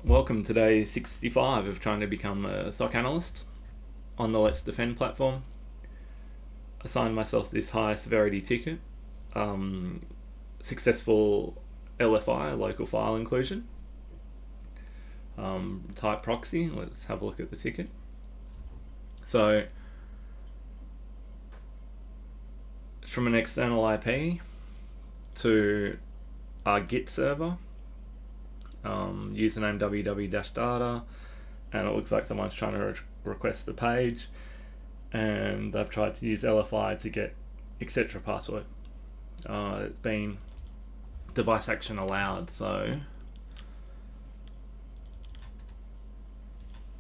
Welcome to day 65 of trying to become a SOC analyst on the LetsDefend platform. I assigned myself this high severity ticket, successful LFI, local file inclusion, type proxy. Let's have a look at the ticket. So it's from an external IP to our gitServer. Username www-data, and it looks like someone's trying to request a page, and they've tried to use LFI to get etc. password. It's been device action allowed, so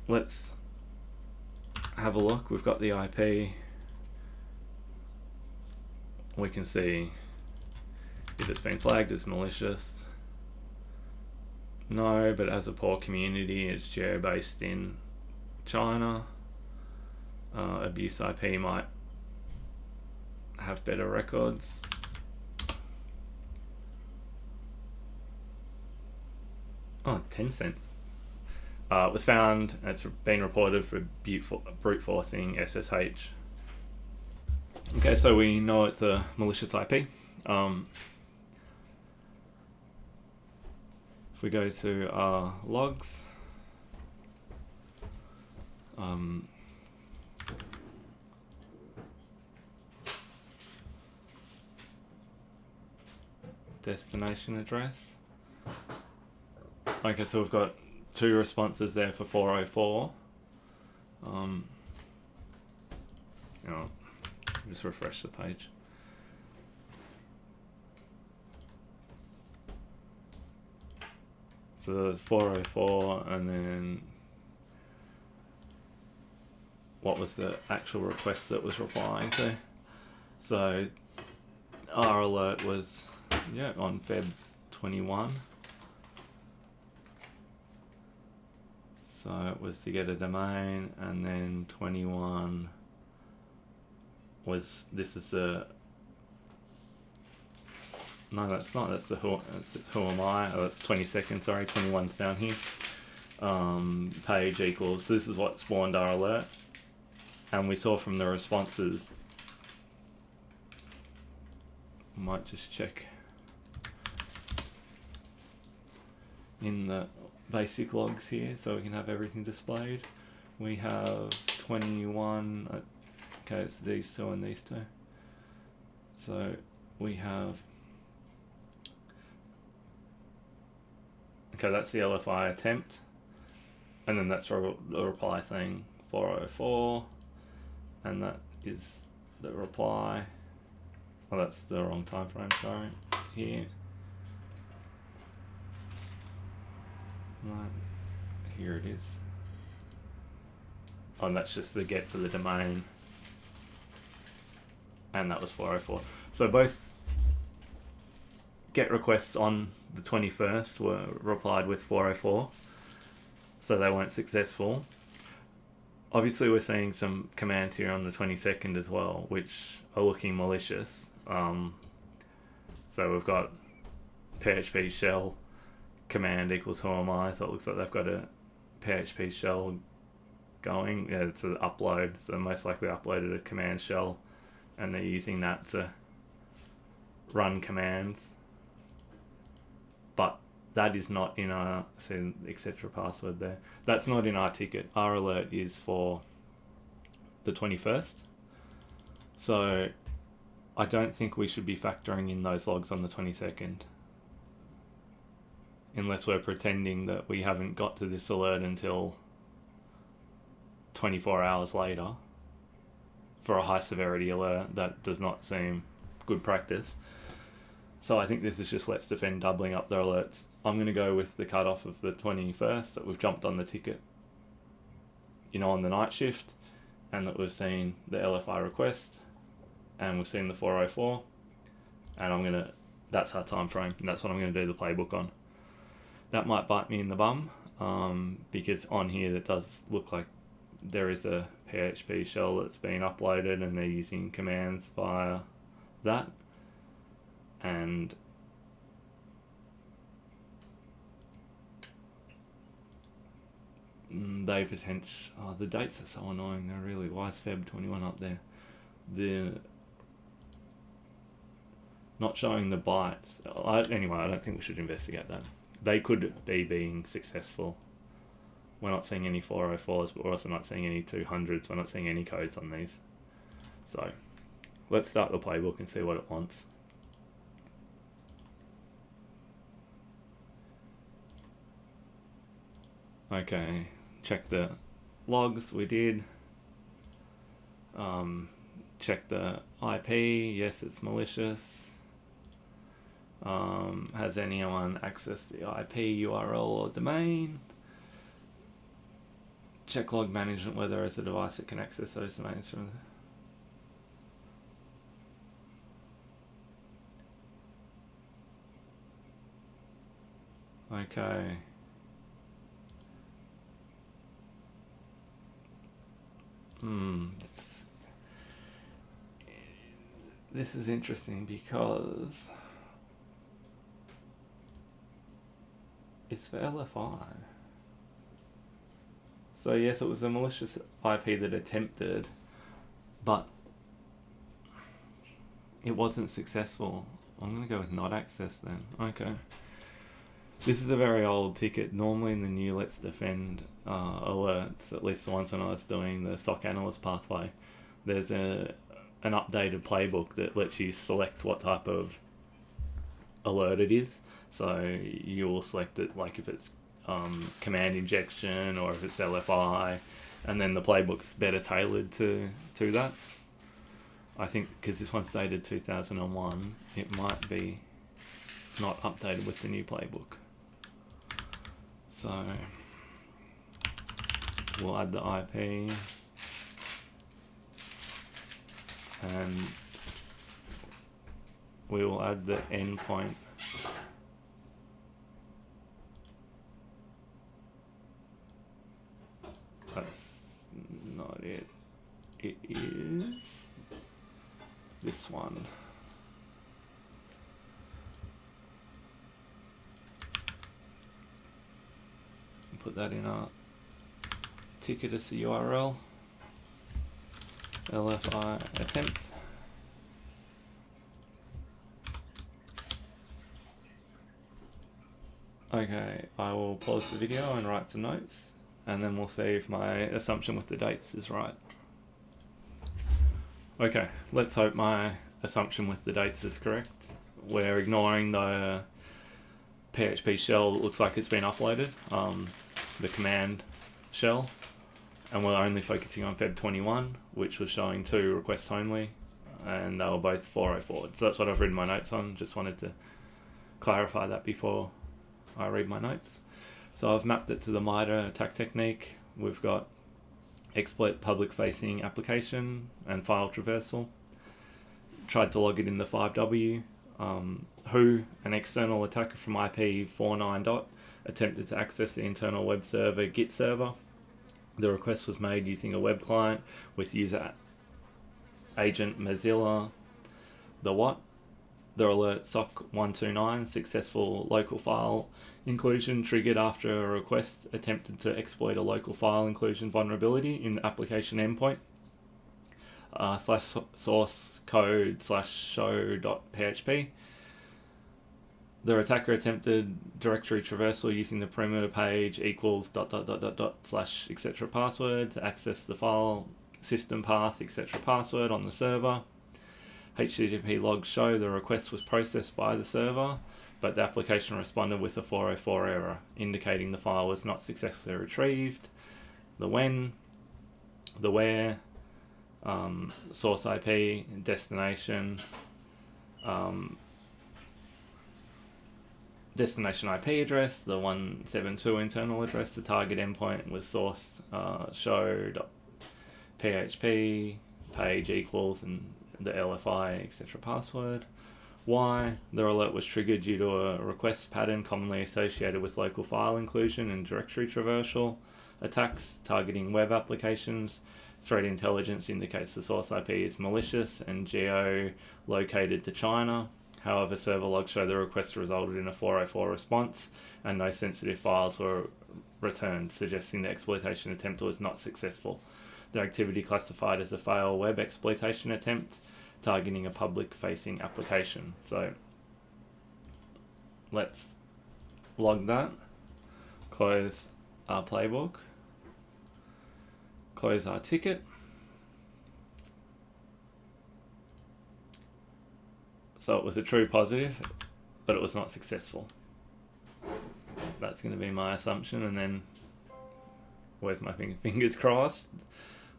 let's have a look. We've got the IP. We can see if it's been flagged as malicious. No, but as a poor community, it's geo-based in China. Abuse IP might have better records. Oh, Tencent. It was found, it's been reported for brute forcing SSH. Okay, so we know it's a malicious IP. If we go to our logs, destination address. Okay, so we've got 2 responses there for 404. Just refresh the page. So there's 404, and then what was the actual request that was replying to? So our alert was on Feb 21. So it was to get a domain, and then 21 was no, that's not. That's who am I? Oh, that's 22nd. Sorry, 21's down here. Page equals. This is what spawned our alert, and we saw from the responses. Might just check in the basic logs here so we can have everything displayed. We have 21. Okay, it's these 2 and these 2. So we have. Okay, that's the LFI attempt, and then that's a reply saying 404, and that is the reply. Oh, that's the wrong time frame, sorry. Here. Right. Here it is. Oh, and that's just the get for the domain, and that was 404. So both get requests on the 21st were replied with 404, so they weren't successful. Obviously we're seeing some commands here on the 22nd as well, which are looking malicious. So we've got PHP shell command equals who am I, so it looks like they've got a PHP shell going. Yeah, it's an upload, so most likely uploaded a command shell, and they're using that to run commands. But that is not in our etc. password there. That's not in our ticket. Our alert is for the 21st. So I don't think we should be factoring in those logs on the 22nd. Unless we're pretending that we haven't got to this alert until 24 hours later for a high severity alert. That does not seem good practice. So I think this is just LetsDefend doubling up their alerts. I'm going to go with the cutoff of the 21st, that we've jumped on the ticket, on the night shift, and that we've seen the LFI request, and we've seen the 404, and that's our time frame, and that's what I'm going to do the playbook on. That might bite me in the bum, because on here it does look like there is a PHP shell that's been uploaded, and they're using commands via that. And they potential. The dates are so annoying. They're really. Why is Feb 21 up there? The not showing the bytes. Anyway, I don't think we should investigate that. They could be being successful. We're not seeing any 404s, but we're also not seeing any 200s. We're not seeing any codes on these. So let's start the playbook and see what it wants. Okay, check the logs, we did. Check the IP, yes, it's malicious. Has anyone accessed the IP, URL, or domain? Check log management, whether there is a device that can access those domains from the... Okay. This is interesting because it's for LFI. So yes, it was a malicious IP that attempted, but it wasn't successful. I'm going to go with not access then. Okay. This is a very old ticket. Normally in the new LetsDefend alerts, at least the ones when I was doing the SOC Analyst pathway, there's an updated playbook that lets you select what type of alert it is. So you will select it, like if it's command injection or if it's LFI, and then the playbook's better tailored to that. I think because this one's dated 2001, it might be not updated with the new playbook. So we'll add the IP and we will add the endpoint. That's not it. It is this one. Put that in our ticket as the URL. LFI attempt. Okay, I will pause the video and write some notes, and then we'll see if my assumption with the dates is right. Okay, let's hope my assumption with the dates is correct. We're ignoring the PHP shell that looks like it's been uploaded, the command shell, and we're only focusing on Feb 21, which was showing 2 requests only, and they were both 404. So that's what I've written my notes on. Just wanted to clarify that before I read my notes. So I've mapped it to the MITRE attack technique. We've got exploit public facing application and file traversal. Tried to log it in the 5W. Who, an external attacker from IP49. Attempted to access the internal web server gitServer. The request was made using a web client with user agent Mozilla. The what? The alert SOC 129, successful local file inclusion triggered after a request attempted to exploit a local file inclusion vulnerability in the application endpoint. /source code/show.php. The attacker attempted directory traversal using the perimeter page equals ... / etc. password to access the file system path etc. password on the server. HTTP logs show the request was processed by the server, but the application responded with a 404 error, indicating the file was not successfully retrieved. The when, the where, source IP, destination, destination IP address, the 172 internal address, the target endpoint was source show.php, page equals, and the LFI, etc. password. Why? The alert was triggered due to a request pattern commonly associated with local file inclusion and directory traversal attacks targeting web applications. Threat intelligence indicates the source IP is malicious and geolocated to China. However, server logs show the request resulted in a 404 response and no sensitive files were returned, suggesting the exploitation attempt was not successful. The activity classified as a fail web exploitation attempt targeting a public-facing application. So let's log that, close our playbook, close our ticket. So it was a true positive, but it was not successful. That's going to be my assumption. And then, where's my fingers crossed?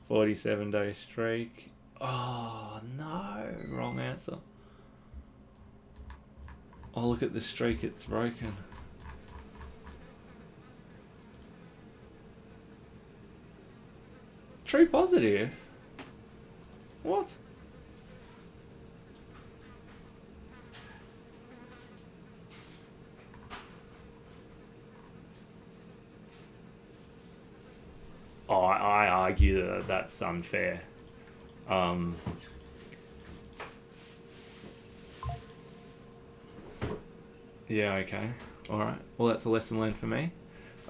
47-day streak. Oh no, wrong answer. Oh, look at the streak, it's broken. True positive? What? Oh, I argue that that's unfair. Yeah, okay. Alright. Well, that's a lesson learned for me.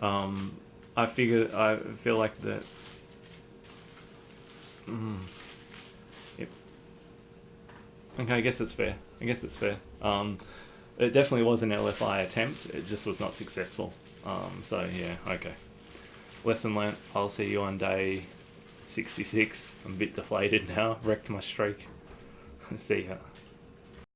I feel like that... Yep. Okay, I guess it's fair. It definitely was an LFI attempt. It just was not successful. So, yeah, okay. Lesson learnt. I'll see you on day 66. I'm a bit deflated now. Wrecked my streak. See ya.